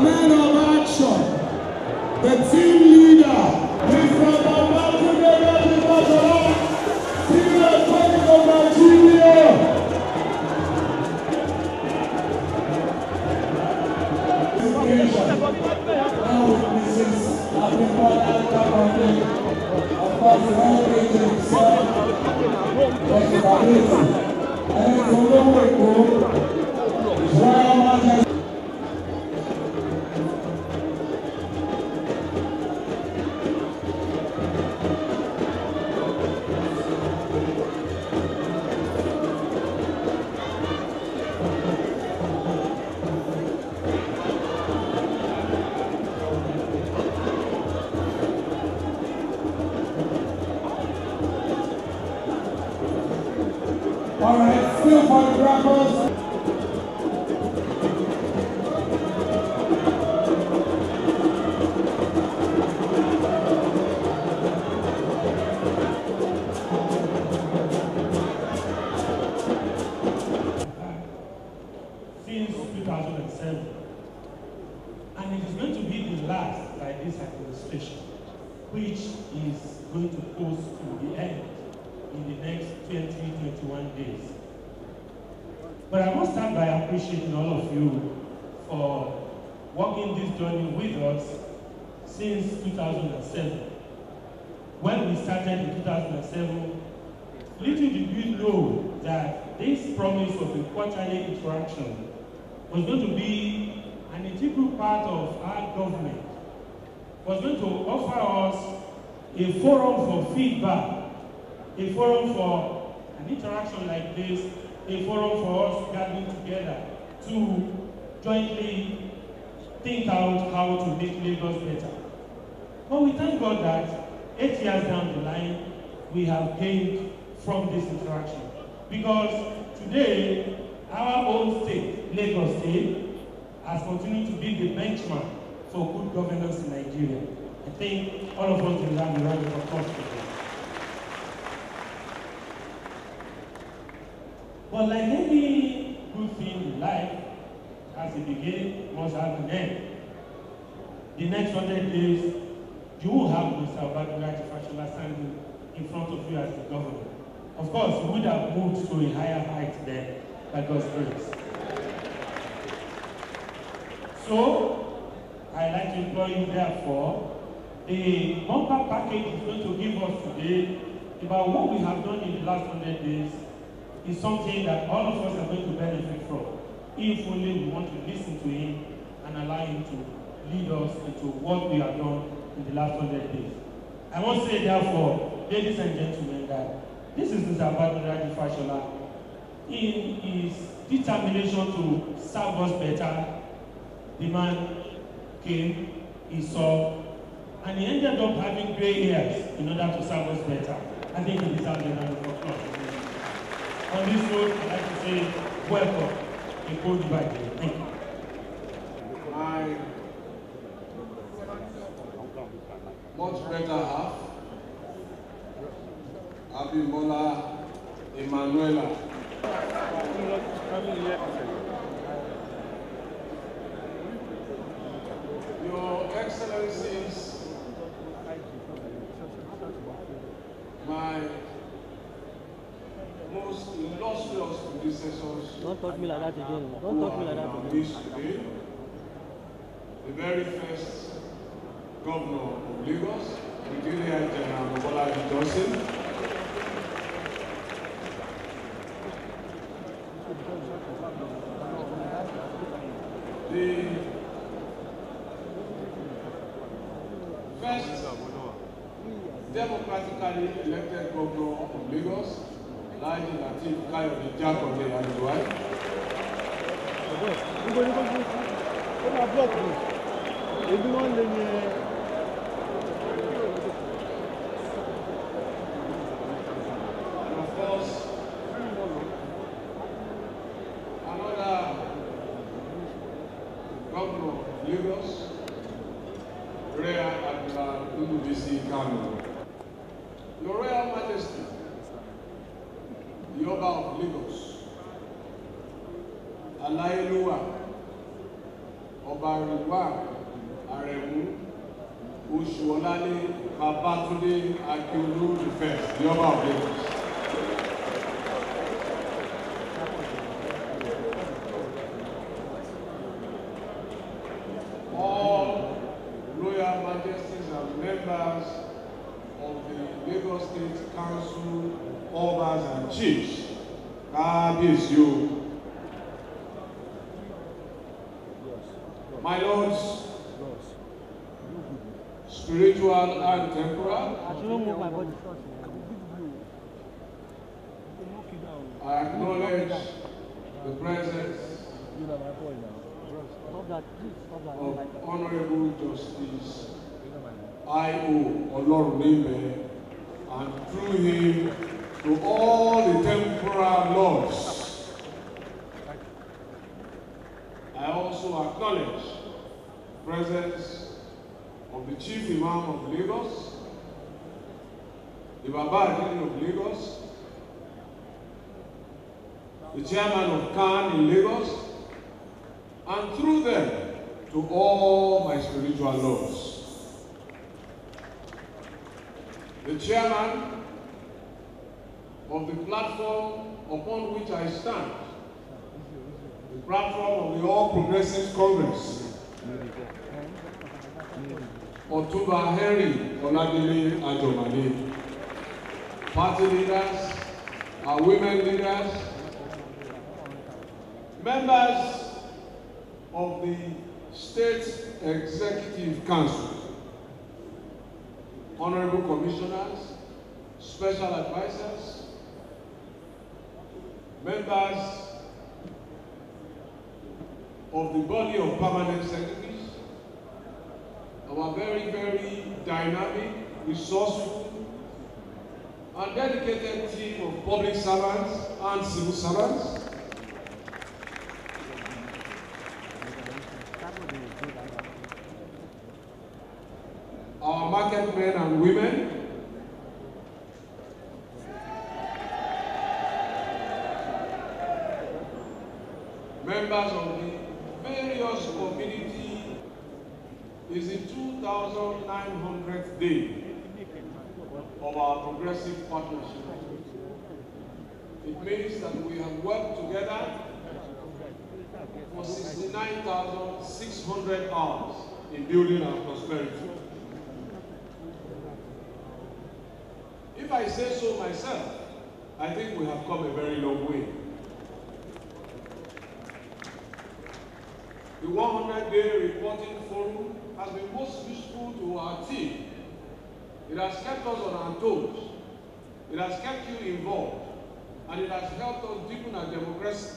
man of action, the team leader, he's from the mountain area of Senior Republic of Nigeria. Now with Mrs. African Campaign, of course, the heritage himself, and from the way home, Royal Majesty. All right, still photographers. Since 2007, and it is going to be the last by this administration, which is going to post to the end in the next 20-21 days. But I must start by appreciating all of you for walking this journey with us since 2007. When we started in 2007, little did we know that this promise of a quarterly interaction was going to be an integral part of our government, was going to offer us a forum for feedback, a forum for an interaction like this, a forum for us gathering together to jointly think out how to make Lagos better. But we thank God that 8 years down the line, we have gained from this interaction. Because today, our own state, Lagos State, has continued to be the benchmark for good governance in Nigeria. I think all of us deserve a round of applause for this. But like any good thing in life, as a beginning, must have an end. The next 100 days, you will have Mr. Obadulaji Fashola standing in front of you as the governor. Of course, we would have moved to a higher height then, by God's grace. So, I'd like to implore you, therefore, the bumper package is going to give us today about what we have done in the last 100 days is something that all of us are going to benefit from, if only we want to listen to him and allow him to lead us into what we have done in the last 100 days. I must say, therefore, ladies and gentlemen, that this is Mr. Obadulaji Fashola. In his determination to serve us better, the man came, he saw, and he ended up having gray hairs in order to serve us better. I think he deserves a round of applause. On this note, I'd like to say welcome in Cold Friday. Thank you. My much better half, Abimbola Emanuela. Your Excellencies, my most illustrious predecessors. Don't talk me like that again. Don't talk me like that again. Today, the very first governor of Lagos, Brigadier General Obadulaji Johnson. The first democratically elected governor of Lagos, Alhaji Lateef Kayode Jakande and his wife. And of course, another governor of Lagos, Rear Admiral Nnubisi Kanu. Your Royal Majesty, the Oba of Lagos, Alayeluwa, Ọba Rilwan Aremu Oṣuọlálé Babátúndé Akíolú the first, the Ọba of Lagos. All Royal Majesties and members of the Lagos State Council, Obas and Chiefs, Kábíyèsí. My lords, spiritual and temporal, I acknowledge the presence of Honorable Justice I.O. Olorunime, and through him to all the temporal lords. I also acknowledge the presence of the Chief Imam of Lagos, the Baba Adini of Lagos, the Chairman of CAN in Lagos, and through them to all my spiritual lords. The Chairman of the platform upon which I stand, the platform of the All Progressives Congress, Otuba Henry Oladele Ajomale, party leaders, our women leaders, members of the State Executive Council, honorable commissioners, special advisors, members of the body of permanent secretaries, our very, very dynamic, resourceful, and dedicated team of public servants and civil servants, our market men and women, members of the various community. Is the 2,900th day of our progressive partnership. It means that we have worked together for 69,600 hours in building our prosperity. If I say so myself, I think we have come a very long way. The 100-day reporting forum has been most useful to our team. It has kept us on our toes. It has kept you involved. And it has helped us deepen our democracy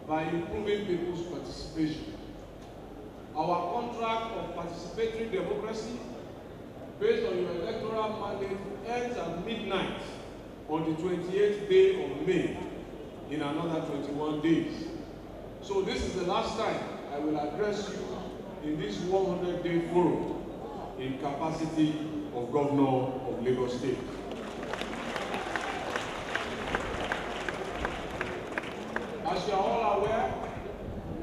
by improving people's participation. Our contract of participatory democracy, based on your electoral mandate, ends at midnight on the 28th day of May in another 21 days. So this is the last time I will address you in this 100-day forum in capacity of Governor of Lagos State. As you are all aware,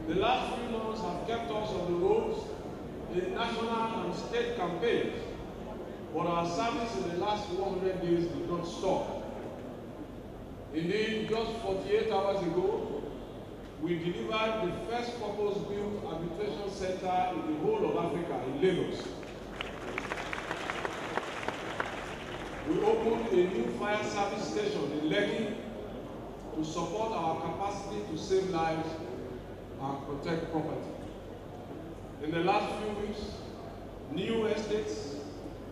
the last few months have kept us on the roads in national and state campaigns, but our service in the last 100 days did not stop. Indeed, just 48 hours ago, we delivered the first purpose-built arbitration center in the whole of Africa, in Lagos. We opened a new fire service station in Lekki to support our capacity to save lives and protect property. In the last few weeks, new estates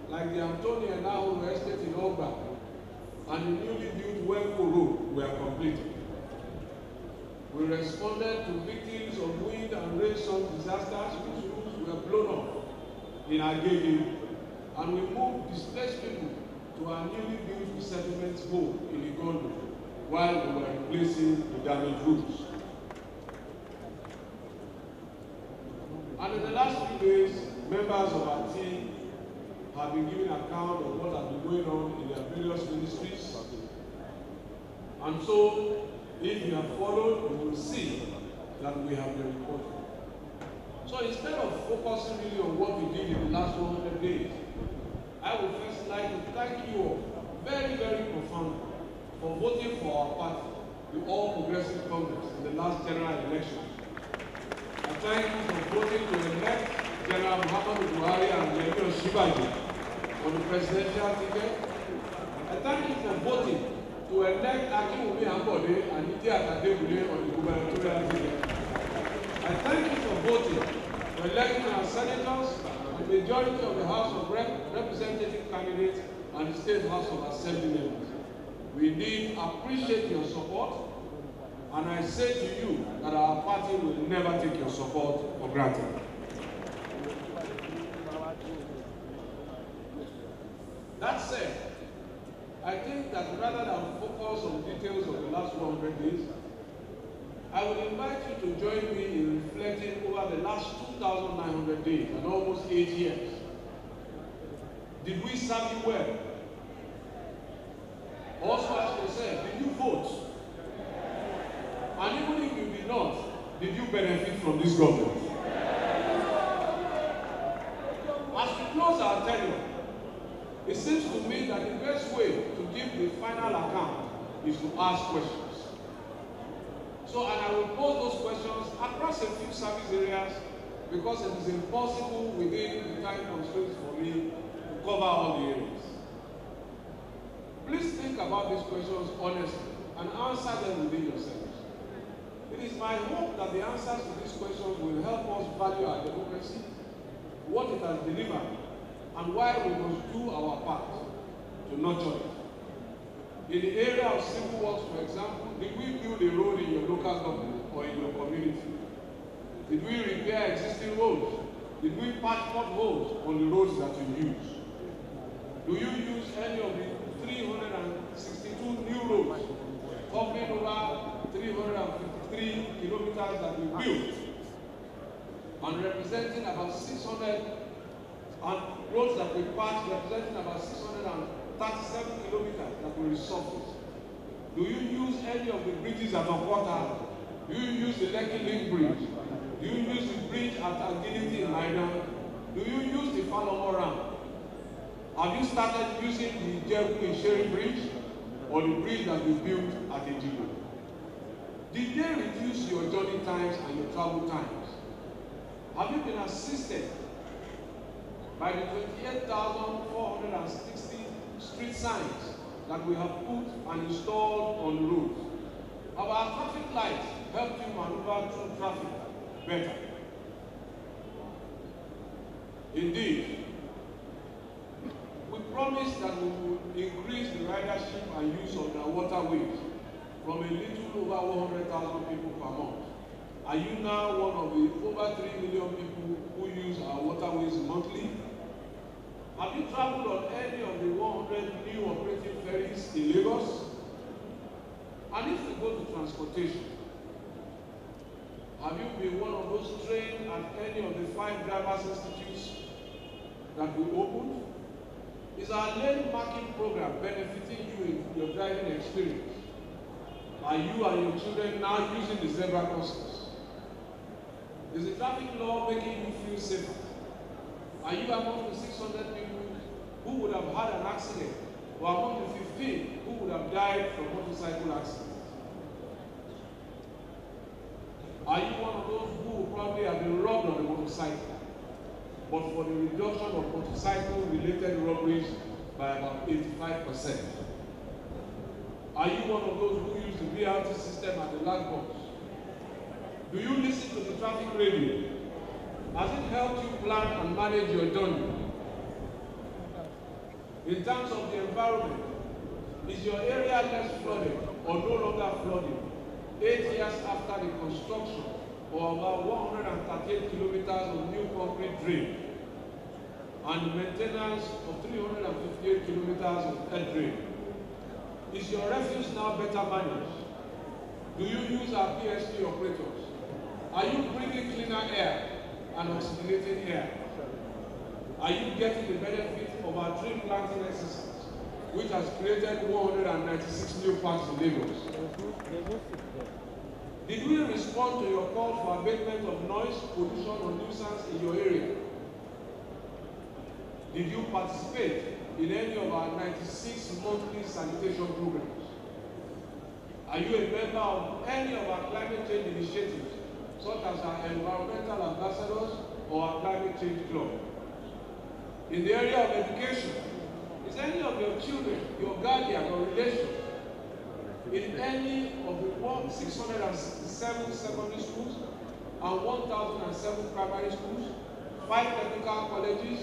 like the Anthony and Ahoro estate in Ogba and the newly built Wenko Road were completed. We responded to victims of wind and rainstorm disasters whose roofs were blown off in Agege, and we moved displaced people to our newly built resettlement home in Igondo while we were replacing the damaged roofs. And in the last few days, members of our team have been giving account of what has been going on in their various ministries. And so, if you have followed, you will see that we have been reporting. So instead of focusing really on what we did in the last 100 days, I would first like to thank you all very, very profoundly for voting for our party, the All Progressive Congress, in the last general election. I thank you for voting to elect General Muhammadu Buhari and Yemi Shibaji on the presidential ticket. I thank you for voting to elect Akinwumi Ambode and Ide Akadebule on the gubernatorial ticket. I thank you for voting for electing our senators, the majority of the House of Representative candidates, and the State House of Assembly members. We indeed appreciate your support, and I say to you that our party will never take your support for granted. That said, I think that rather than focus on details of the last 100 days, I would invite you to join me in reflecting over the last 2,900 days and almost 8 years. Did we serve you well? Also ask yourself, did you vote? And even if you did not, did you benefit from this government? As we close our tenure, it seems to me that the best way to give the final account is to ask questions. So, and I will pose those questions across a few service areas because it is impossible within the time constraints for me to cover all the areas. Please think about these questions honestly and answer them within yourselves. It is my hope that the answers to these questions will help us value our democracy, what it has delivered, and why we must do our part to nurture it. In the area of civil works, for example, did we build a road in your local government or in your community? Did we repair existing roads? Did we patch potholes on the roads that you use? Do you use any of the 362 new roads covering over 353 kilometers that we built and representing about 600 and roads that we patched representing about 637 kilometers that we resurfaced? Do you use any of the bridges at Okwata? Do you use the Lekki Link Bridge? Do you use the bridge at Agility in Maida? Do you use the Falomo Ramp? Have you started using the Jebu-Isheri Bridge or the bridge that we built at Ejibo? Did they reduce your journey times and your travel times? Have you been assisted by the 28,460 street signs that we have put and installed on the roads? Have our traffic lights helped you maneuver through traffic better? Indeed, we promised that we would increase the ridership and use of the waterways from a little over 100,000 people per month. Are you now one of the over 3 million people who use our waterways monthly? Have you traveled on any of the 100 new operating ferries in Lagos? And if we go to transportation, have you been one of those trained at any of the 5 drivers institutes that we opened? Is our lane marking program benefiting you in your driving experience? Are you and your children now using the zebra crossings? Is the traffic law making you feel safer? Are you among the 600 people who would have had an accident, or among the 15 who would have died from motorcycle accidents? Are you one of those who would probably have been robbed on a motorcycle, but for the reduction of motorcycle-related robberies by about 85%? Are you one of those who use the BRF system at the lag box? Do you listen to the traffic radio? Has it helped you plan and manage your journey? In terms of the environment, is your area less flooded or no longer flooded 8 years after the construction of about 138 kilometers of new concrete drain and the maintenance of 358 kilometers of head drain? Is your refuse now better managed? Do you use our PSP operators? Are you breathing cleaner air and oxygenated air? Are you getting the benefit of our tree planting exercise, which has created 196 new parks in Lagos? Did we respond to your call for abatement of noise, pollution, or nuisance in your area? Did you participate in any of our 96 monthly sanitation programs? Are you a member of any of our climate change initiatives, such as our environmental ambassadors or our climate change club? In the area of education, is any of your children, your guardian or relation, in any of the 667 secondary schools and 1,007 primary schools, 5 technical colleges,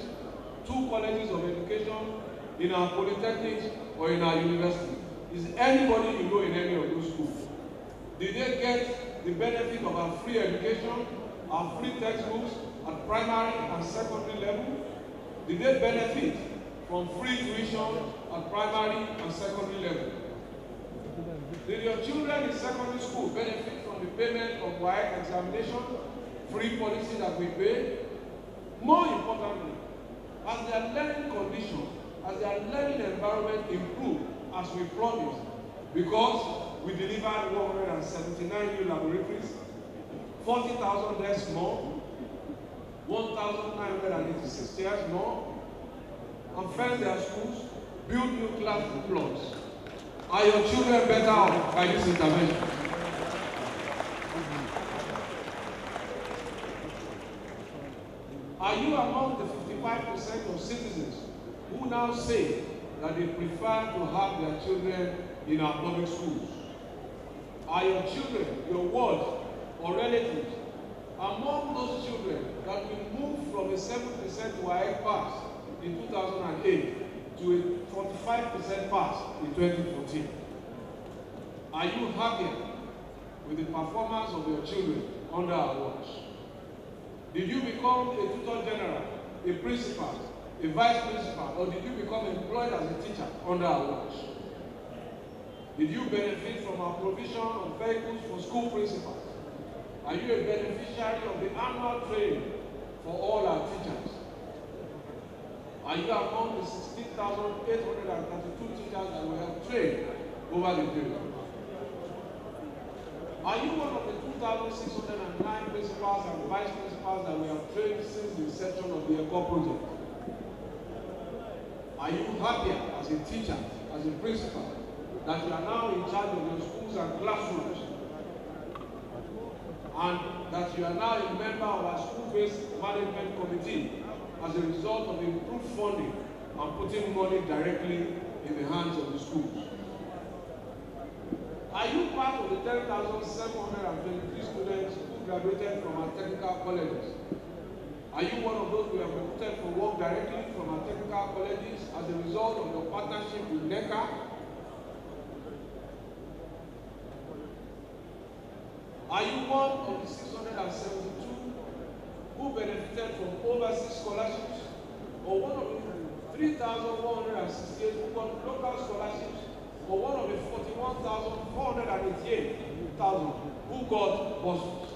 2 colleges of education, in our polytechnics or in our university? Is anybody you know in any of those schools? Did they get the benefit of our free education, our free textbooks at primary and secondary level? Did they benefit from free tuition at primary and secondary level? Did your children in secondary school benefit from the payment of WAEC examination, free policy that we pay? More importantly, as their learning conditions, as their learning environment improved as we promised, because we delivered 179 new laboratories, 40,000 desks more, 1,986 chairs more, and fenced their schools, built new classroom blocks. Are your children better off by this intervention? Are you among the 55% of citizens who now say that they prefer to have their children in our public schools? Are your children, your ward or relatives, among those children that will move from a 7% WAEC pass in 2008 to a 45% pass in 2014? Are you happy with the performance of your children under our watch? Did you become a tutor general, a principal, a vice principal, or did you become employed as a teacher under our watch? Did you benefit from our provision of vehicles for school principals? Are you a beneficiary of the annual training for all our teachers? Are you among the 16,832 teachers that we have trained over the period? Are you one of the 2,609 principals and vice principals that we have trained since the inception of the ECO project? Are you happier as a teacher, as a principal, that you are now in charge of your schools and classrooms, and that you are now a member of our school-based management committee as a result of improved funding and putting money directly in the hands of the schools? Are you part of the 10,723 students who graduated from our technical colleges? Are you one of those who have recruited for work directly from our technical colleges as a result of your partnership with NECA? Are you one of the 672 who benefited from overseas scholarships, or one of the 3,168 who got local scholarships, or one of the 41,488 who got bursaries?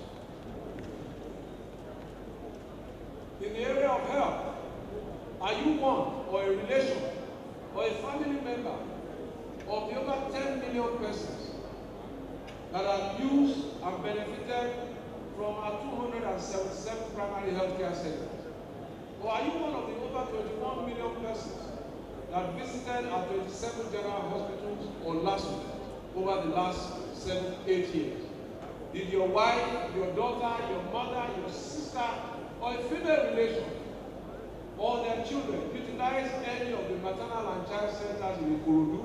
In the area of health, are you one or a relation or a family member of the over 10 million persons that have used and benefited from our 277 primary healthcare centers? Or are you one of the over 21 million persons that visited our 27 general hospitals or last week over the last 7-8 years? Did your wife, your daughter, your mother, your sister, or a female relation, or their children utilize any of the maternal and child centers in Ikorodu,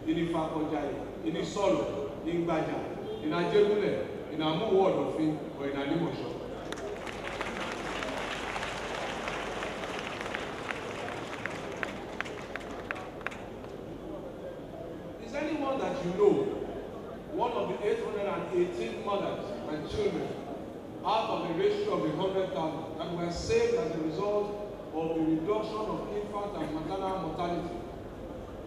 in Ifakojai, in Isolo, in Baja, in Ajebule, in Amu Ward Ofin, or in Alimosho? Is anyone that you know, one of the 818 mothers and children out of the ratio of the 100,000 that were saved as a result of the reduction of infant and maternal mortality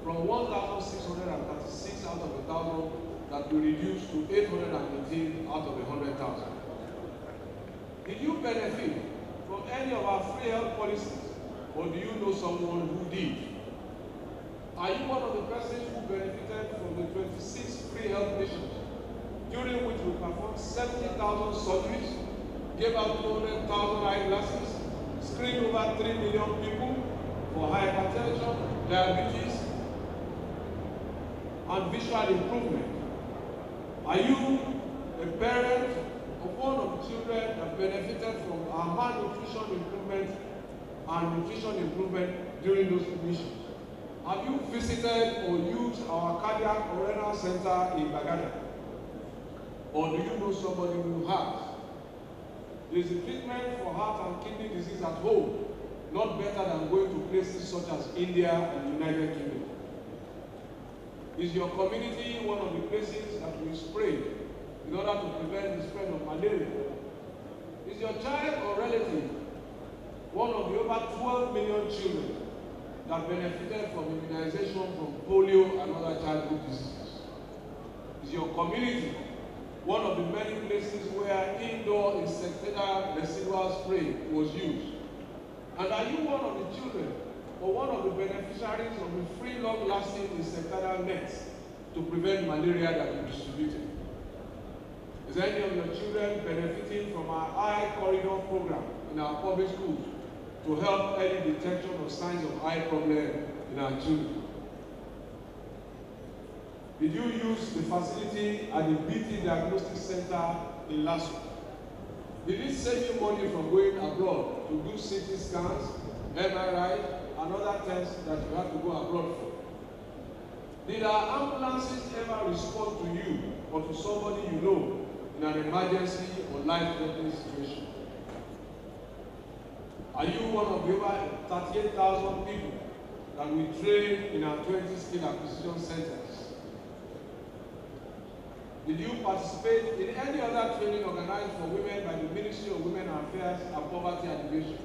from 1,636 out of 1,000 that we reduced to 818 out of 100,000? Did you benefit from any of our free health policies, or do you know someone who did? Are you one of the persons who benefited from the 26 free health missions during which we performed 70,000 surgeries, gave out 200,000 eyeglasses, screened over 3 million people for hypertension, diabetes, and visual improvement. Are you a parent of one of the children that benefited from our malnutrition improvement and nutrition improvement during those missions? Have you visited or used our cardiac or renal center in Bagada? Or do you know somebody who has? There is a treatment for heart and kidney disease at home, not better than going to places such as India and the United Kingdom. Is your community one of the places that we spray in order to prevent the spread of malaria? Is your child or relative one of the over 12 million children that benefited from immunization from polio and other childhood diseases? Is your community one of the many places where indoor insecticidal residual spray was used? And are you one of the children or one of the beneficiaries of the free long-lasting insecticidal nets to prevent malaria that we distributed? Is any of your children benefiting from our eye corridor program in our public schools to help early detection of signs of eye problem in our children? Did you use the facility at the BT Diagnostic Center in Lasso? Did it save you money from going abroad to do CT scans, MRI, and other tests that you have to go abroad for? Did our ambulances ever respond to you or to somebody you know in an emergency or life-threatening situation? Are you one of the over 38,000 people that we train in our 20 skill acquisition centers? Did you participate in any other training organized for women by the Ministry of Women Affairs and Poverty Alleviation?